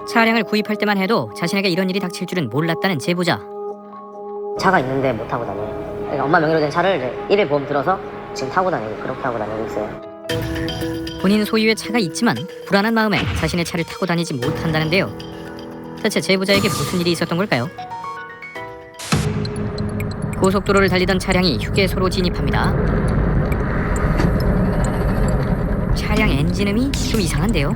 차량을 구입할 때만 해도 자신에게 이런 일이 닥칠 줄은 몰랐다는 제보자. 차가 있는데 못 타고 다녀요. 그러니까 엄마 명의로 된 차를 이제 1일 보험 들어서 지금 타고 다니고 그렇게 타고 다니고 있어요. 본인 소유의 차가 있지만 불안한 마음에 자신의 차를 타고 다니지 못한다는데요. 대체 제보자에게 무슨 일이 있었던 걸까요? 고속도로를 달리던 차량이 휴게소로 진입합니다. 차량 엔진음이 좀 이상한데요.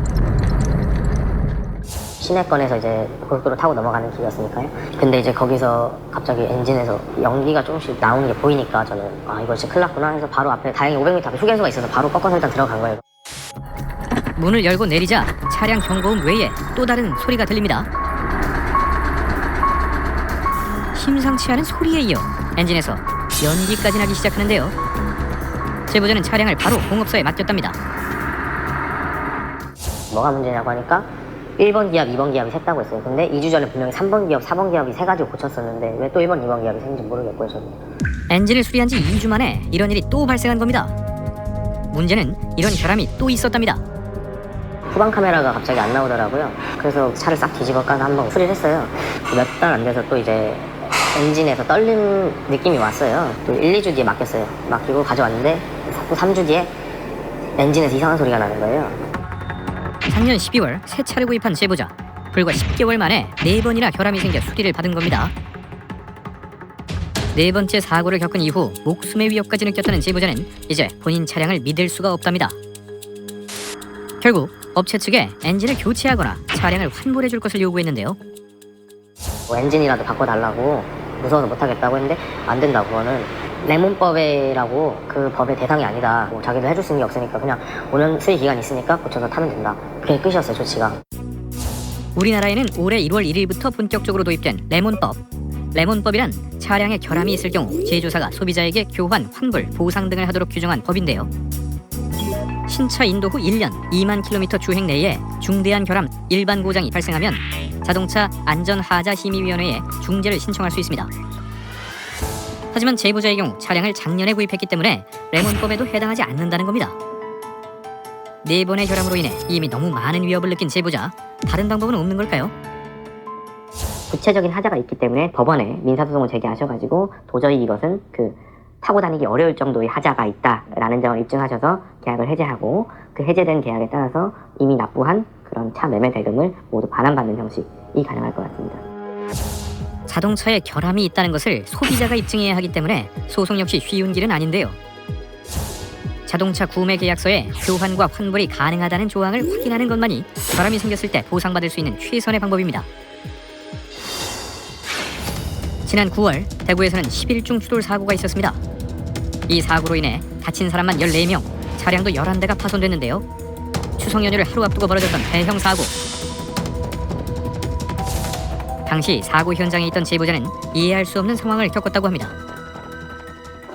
시내권에서 이제 고속도로 타고 넘어가는 길이었으니까요. 근데 이제 거기서 갑자기 엔진에서 연기가 조금씩 나오는 게 보이니까 저는 이거 진짜 큰일 났구나 해서 바로 앞에 다행히 500m 앞에 휴게소가 있어서 바로 꺾어서 일단 들어간 거예요. 문을 열고 내리자 차량 경고음 외에 또 다른 소리가 들립니다. 심상치 않은 소리에 이어 엔진에서 연기까지 나기 시작하는데요. 제보자는 차량을 바로 공업소에 맡겼답니다. 뭐가 문제냐고 하니까 1번 기압, 2번 기압이 샜다고 했어요. 근데 2주 전에 분명히 3번 기압, 4번 기압이 세 가지고 고쳤었는데 왜 또 1번, 2번 기압이 생긴지 모르겠고요, 저는. 엔진을 수리한 지 2주 만에 이런 일이 또 발생한 겁니다. 문제는 이런 결함이 또 있었답니다. 후방 카메라가 갑자기 안 나오더라고요. 그래서 차를 싹 뒤집어 까서 한번 수리를 했어요. 몇 달 안 돼서 또 이제 엔진에서 떨림 느낌이 왔어요. 또 1, 2주 뒤에 맡겼어요. 맡기고 가져왔는데 또 3주 뒤에 엔진에서 이상한 소리가 나는 거예요. 작년 12월 새 차를 구입한 제보자. 불과 10개월 만에 4번이나 결함이 생겨 수리를 받은 겁니다. 4번째 사고를 겪은 이후 목숨의 위협까지 느꼈다는 제보자는 이제 본인 차량을 믿을 수가 없답니다. 결국 업체 측에 엔진을 교체하거나 차량을 환불해 줄 것을 요구했는데요. 뭐 엔진이라도 바꿔달라고 무서워서 못하겠다고 했는데 안 된다고. 그거는 레몬법이라고 그 법의 대상이 아니다. 뭐 자기도 해줄 수 있는 게 없으니까 그냥 5년 수리 기간이 있으니까 고쳐서 타면 된다. 그게 끝이었어요, 조치가. 우리나라에는 올해 1월 1일부터 본격적으로 도입된 레몬법. 레몬법이란 차량에 결함이 있을 경우 제조사가 소비자에게 교환, 환불, 보상 등을 하도록 규정한 법인데요. 신차 인도 후 1년 2만 킬로미터 주행 내에 중대한 결함, 일반 고장이 발생하면 자동차 안전하자심의위원회에 중재를 신청할 수 있습니다. 하지만 제보자의 경우 차량을 작년에 구입했기 때문에 레몬법에도 해당하지 않는다는 겁니다. 4번의 결함으로 인해 이미 너무 많은 위협을 느낀 제보자, 다른 방법은 없는 걸까요? 구체적인 하자가 있기 때문에 법원에 민사소송을 제기하셔가지고 도저히 이것은 타고 다니기 어려울 정도의 하자가 있다라는 점을 입증하셔서 계약을 해제하고 그 해제된 계약에 따라서 이미 납부한 그런 차 매매 대금을 모두 반환받는 형식이 가능할 것 같습니다. 자동차에 결함이 있다는 것을 소비자가 입증해야 하기 때문에 소송 역시 쉬운 길은 아닌데요. 자동차 구매 계약서에 교환과 환불이 가능하다는 조항을 확인하는 것만이 결함이 생겼을 때 보상받을 수 있는 최선의 방법입니다. 지난 9월 대구에서는 11중 추돌 사고가 있었습니다. 이 사고로 인해 다친 사람만 14명, 차량도 11대가 파손됐는데요. 추석 연휴를 하루 앞두고 벌어졌던 대형 사고. 당시 사고 현장에 있던 제보자는 이해할 수 없는 상황을 겪었다고 합니다.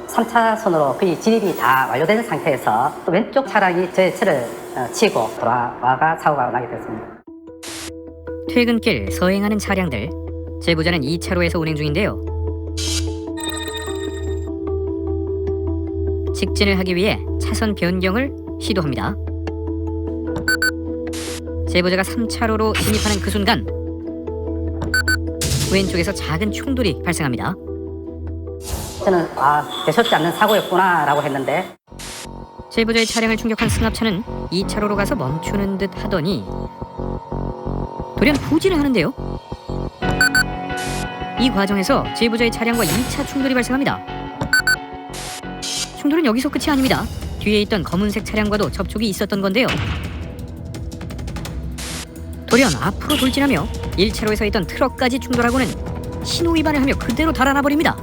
3차선으로 거의 진입이 다 완료된 상태에서 또 왼쪽 차량이 제 차를 치고 돌아와가 사고가 나게 됐습니다. 퇴근길 서행하는 차량들. 제보자는 2차로에서 운행 중인데요. 직진을 하기 위해 차선 변경을 시도합니다. 제보자가 3차로로 진입하는 그 순간 왼쪽에서 작은 충돌이 발생합니다. 저는 되셨지 않는 사고였구나 라고 했는데 제보자의 차량을 충격한 승합차는 2차로로 가서 멈추는 듯 하더니 돌연 후진을 하는데요. 이 과정에서 제보자의 차량과 2차 충돌이 발생합니다. 충돌은 여기서 끝이 아닙니다. 뒤에 있던 검은색 차량과도 접촉이 있었던 건데요. 돌연 앞으로 돌진하며 1차로에서 있던 트럭까지 충돌하고는 신호 위반을 하며 그대로 달아나 버립니다.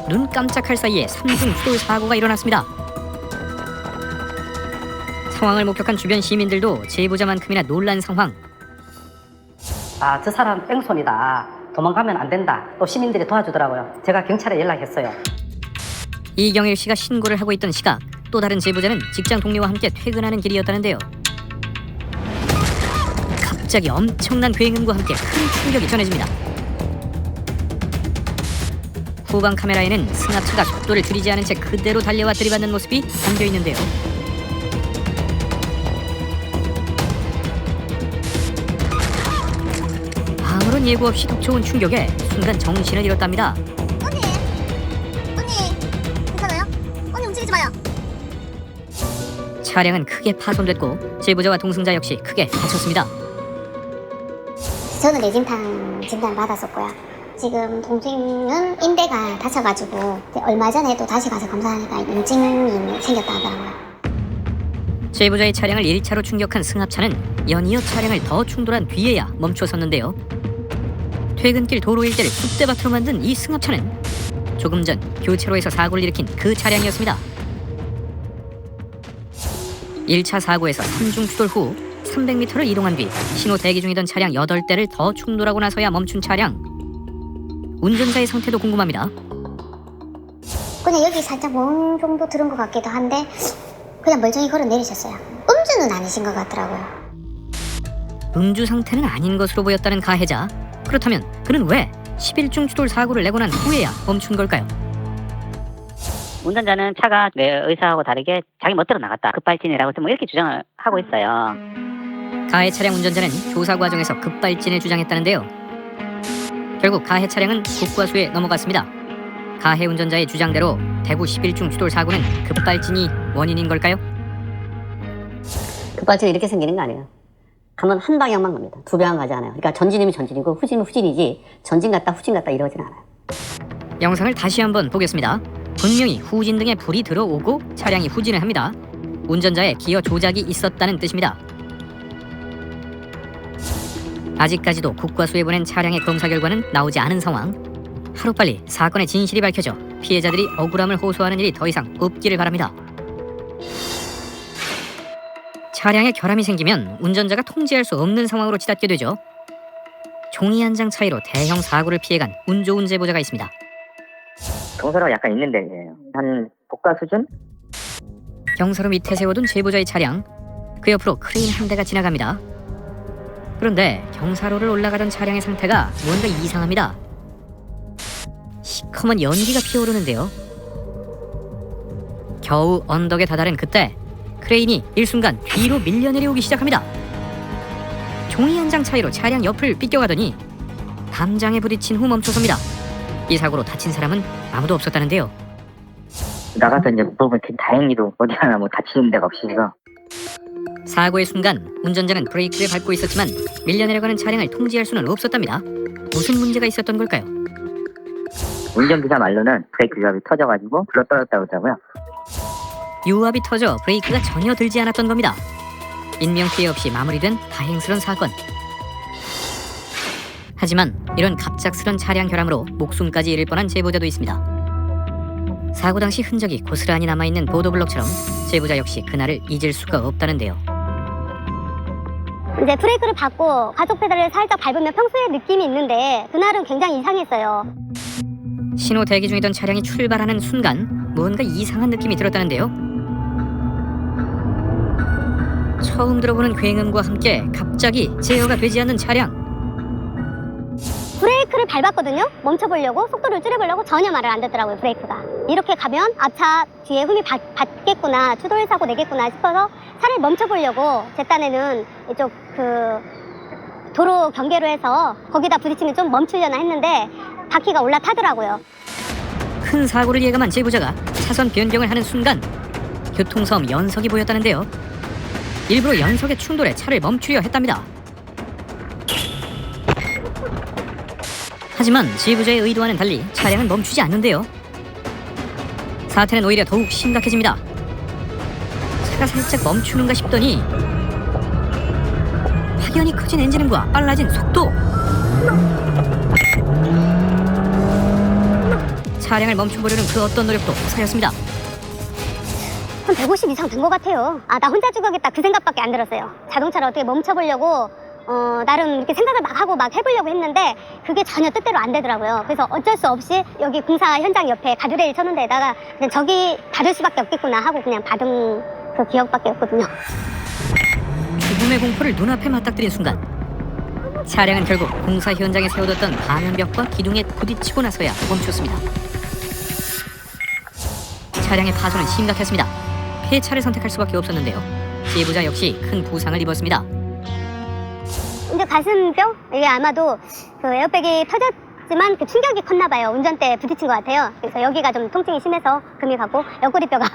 눈 깜짝할 사이에 3중 추돌 사고가 일어났습니다. 상황을 목격한 주변 시민들도 제보자만큼이나 놀란 상황. 저 사람 뺑소니다. 도망가면 안 된다. 또 시민들이 도와주더라고요. 제가 경찰에 연락했어요. 이경일 씨가 신고를 하고 있던 시각, 또 다른 제보자는 직장 동료와 함께 퇴근하는 길이었다는데요. 갑자기 엄청난 굉음과 함께 큰 충격이 전해집니다. 후방 카메라에는 승합차가 속도를 줄이지 않은 채 그대로 달려와 들이받는 모습이 담겨 있는데요. 아무런 예고 없이 덮쳐온 충격에 순간 정신을 잃었답니다. 언니 괜찮아요? 언니 움직이지 마요. 차량은 크게 파손됐고 제보자와 동승자 역시 크게 다쳤습니다. 저는 뇌진탕 진단 받았었고요. 지금 동생은 인대가 다쳐가지고 이제 얼마 전에도 다시 가서 검사하니까 염증이 생겼다 하더라고요. 제보자의 차량을 1차로 충격한 승합차는 연이어 차량을 더 충돌한 뒤에야 멈춰섰는데요. 퇴근길 도로 일대를 쑥대밭으로 만든 이 승합차는 조금 전 교차로에서 사고를 일으킨 그 차량이었습니다. 1차 사고에서 3중 추돌 후 300m를 이동한 뒤 신호 대기 중이던 차량 8대를 더 충돌하고 나서야 멈춘 차량. 운전자의 상태도 궁금합니다. 그냥 여기 살짝 멍 정도 들은 것 같기도 한데 그냥 멀쩡히 걸어 내리셨어요. 음주는 아니신 것 같더라고요. 음주 상태는 아닌 것으로 보였다는 가해자. 그렇다면 그는 왜 11중 추돌 사고를 내고 난 후에야 멈춘 걸까요? 운전자는 차가 내 의사하고 다르게 자기 멋대로 나갔다. 급발진이라고 뭐 이렇게 주장을 하고 있어요. 가해 차량 운전자는 조사 과정에서 급발진을 주장했다는데요. 결국 가해 차량은 국과수에 넘어갔습니다. 가해 운전자의 주장대로 대구 11중 추돌 사고는 급발진이 원인인 걸까요? 급발진이 이렇게 생기는 거 아니에요. 가면 한 방향만 갑니다. 두 방향 가지 않아요. 그러니까 전진이면 전진이고 후진이면 후진이지 전진 갔다 후진 갔다 이러진 않아요. 영상을 다시 한번 보겠습니다. 분명히 후진 등에 불이 들어오고 차량이 후진을 합니다. 운전자의 기어 조작이 있었다는 뜻입니다. 아직까지도 국과수에 보낸 차량의 검사 결과는 나오지 않은 상황. 하루빨리 사건의 진실이 밝혀져 피해자들이 억울함을 호소하는 일이 더 이상 없기를 바랍니다. 차량에 결함이 생기면 운전자가 통제할 수 없는 상황으로 치닫게 되죠. 종이 한 장 차이로 대형 사고를 피해간 운 좋은 제보자가 있습니다. 경사로가 약간 있는 데예요. 한 복가 수준? 경사로 밑에 세워둔 제보자의 차량. 그 옆으로 크레인 한 대가 지나갑니다. 그런데 경사로를 올라가던 차량의 상태가 뭔가 이상합니다. 시커먼 연기가 피어오르는데요. 겨우 언덕에 다다른 그때 크레인이 일순간 뒤로 밀려 내려오기 시작합니다. 종이 한 장 차이로 차량 옆을 빗겨가더니 담장에 부딪힌 후 멈춰섭니다. 이 사고로 다친 사람은 아무도 없었다는데요. 나가서 이제 물어보면 다행히도 어디 하나 뭐 다치는 데가 없이 해서 사고의 순간 운전자는 브레이크를 밟고 있었지만 밀려 내려가는 차량을 통제할 수는 없었답니다. 무슨 문제가 있었던 걸까요? 운전기사 말로는 브레이크 유압이 터져가지고 불어떨어졌다고 하더라고요. 유압이 터져 브레이크가 전혀 들지 않았던 겁니다. 인명피해 없이 마무리된 다행스런 사건. 하지만 이런 갑작스런 차량 결함으로 목숨까지 잃을 뻔한 제보자도 있습니다. 사고 당시 흔적이 고스란히 남아있는 보도블록처럼 제보자 역시 그날을 잊을 수가 없다는데요. 이제 브레이크를 밟고 가속 페달을 살짝 밟으면 평소의 느낌이 있는데 그날은 굉장히 이상했어요. 신호 대기 중이던 차량이 출발하는 순간 뭔가 이상한 느낌이 들었다는데요. 처음 들어보는 굉음과 함께 갑자기 제어가 되지 않는 차량. 브레이크를 밟았거든요. 멈춰보려고 속도를 줄여보려고 전혀 말을 안 듣더라고요. 브레이크가 이렇게 가면 앞차 뒤에 흠이 받겠구나, 추돌 사고 내겠구나 싶어서 차를 멈춰보려고 제 딴에는 이쪽 그 도로 경계로 해서 거기다 부딪히면 좀 멈추려나 했는데 바퀴가 올라타더라고요. 큰 사고를 예감한 제보자가 차선 변경을 하는 순간 교통사고 연석이 보였다는데요. 일부러 연석의 충돌에 차를 멈추려 했답니다. 하지만 제보자의 의도와는 달리 차량은 멈추지 않는데요. 사태는 오히려 더욱 심각해집니다. 차가 살짝 멈추는가 싶더니 확연히 커진 엔진음과 빨라진 속도. 차량을 멈춰보려는 그 어떤 노력도 헛살렸습니다. 한 150 이상 된 것 같아요. 아, 나 혼자 죽어야겠다 그 생각밖에 안 들었어요. 자동차를 어떻게 멈춰보려고 나름 이렇게 생각을 막 하고 막 해보려고 했는데 그게 전혀 뜻대로 안 되더라고요. 그래서 어쩔 수 없이 여기 공사 현장 옆에 가드레일 쳐놓은 데다가 그냥 저기 받을 수밖에 없겠구나 하고 그냥 받은 그 기억밖에 없거든요. 죽음의 공포를 눈앞에 맞닥뜨린 순간 차량은 결국 공사 현장에 세워뒀던 방음벽과 기둥에 부딪히고 나서야 멈췄습니다. 차량의 파손은 심각했습니다. 폐차를 선택할 수밖에 없었는데요. 제보자 역시 큰 부상을 입었습니다. 이제 가슴뼈? 이게 아마도 그 에어백이 터졌지만 그 충격이 컸나 봐요. 운전대에 부딪힌 것 같아요. 그래서 여기가 좀 통증이 심해서 금이 가고 옆구리뼈가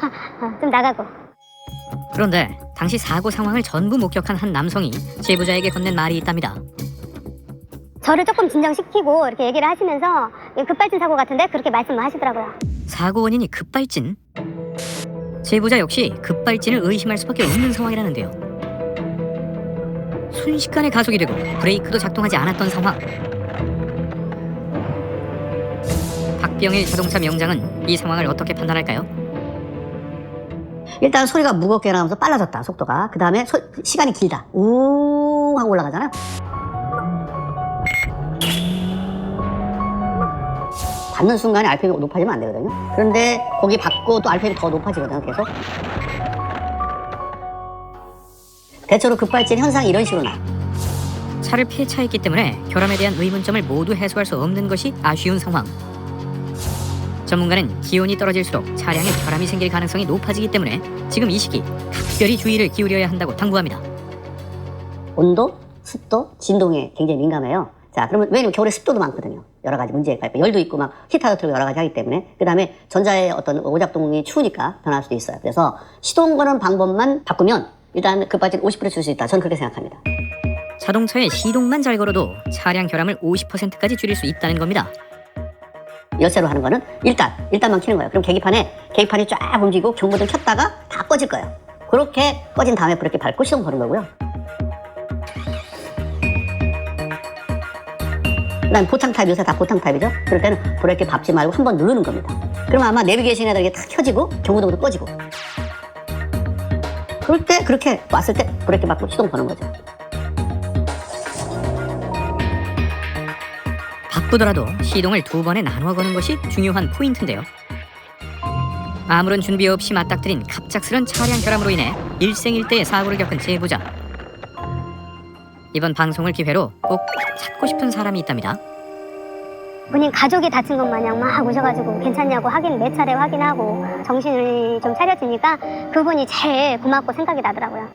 좀 나가고. 그런데 당시 사고 상황을 전부 목격한 한 남성이 제보자에게 건넨 말이 있답니다. 저를 조금 진정시키고 이렇게 얘기를 하시면서 급발진 사고 같은데 그렇게 말씀을 하시더라고요. 사고 원인이 급발진? 제보자 역시 급발진을 의심할 수밖에 없는 상황이라는데요. 순식간에 가속이 되고 브레이크도 작동하지 않았던 상황. 박병일 자동차 명장은 이 상황을 어떻게 판단할까요? 일단 소리가 무겁게 나면서 빨라졌다, 속도가. 그 다음에 시간이 길다. 우 하고 올라가잖아요. 받는 순간에 RPM이 높아지면 안 되거든요. 그런데 거기 받고 또 RPM이 더 높아지거든요, 계속. 대체로 급발진 현상이 이런 식으로 나요. 차를 폐차했기 때문에 결함에 대한 의문점을 모두 해소할 수 없는 것이 아쉬운 상황. 전문가는 기온이 떨어질수록 차량에 결함이 생길 가능성이 높아지기 때문에 지금 이 시기 특별히 주의를 기울여야 한다고 당부합니다. 온도, 습도, 진동에 굉장히 민감해요. 자, 그러면 왜냐면 겨울에 습도도 많거든요. 여러 가지 문제가 있고 열도 있고 막 히터도 틀고 여러 가지 하기 때문에. 그 다음에 전자의 어떤 오작동이 추우니까 변할 수도 있어요. 그래서 시동 거는 방법만 바꾸면 일단 급발진 50% 줄 수 있다. 저는 그렇게 생각합니다. 자동차의 시동만 잘 걸어도 차량 결함을 50%까지 줄일 수 있다는 겁니다. 열쇠로 하는 거는 일단만 켜는 거예요. 그럼 계기판이 쫙 움직이고 경보등 켰다가 다 꺼질 거예요. 그렇게 꺼진 다음에 브레이크 밟고 시동 거는 거고요. 그다음 보탕 타입, 요새 다 보탕 타입이죠. 그럴 때는 브레이크 밟지 말고 한번 누르는 겁니다. 그러면 아마 내비게이션에 이게 탁 켜지고 경보등도 꺼지고. 그럴 때 그렇게 왔을 때 브레이크 밟고 시동 거는 거죠. 바쁘더라도 시동을 2번에 나눠 거는 것이 중요한 포인트인데요. 아무런 준비 없이 맞닥뜨린 갑작스런 차량 결함으로 인해 일생일대의 사고를 겪은 제보자. 이번 방송을 기회로 꼭 찾고 싶은 사람이 있답니다. 본인 가족이 다친 것 마냥 막 오셔가지고 괜찮냐고 몇 차례 확인하고 정신을 좀 차려주니까 그분이 제일 고맙고 생각이 나더라고요.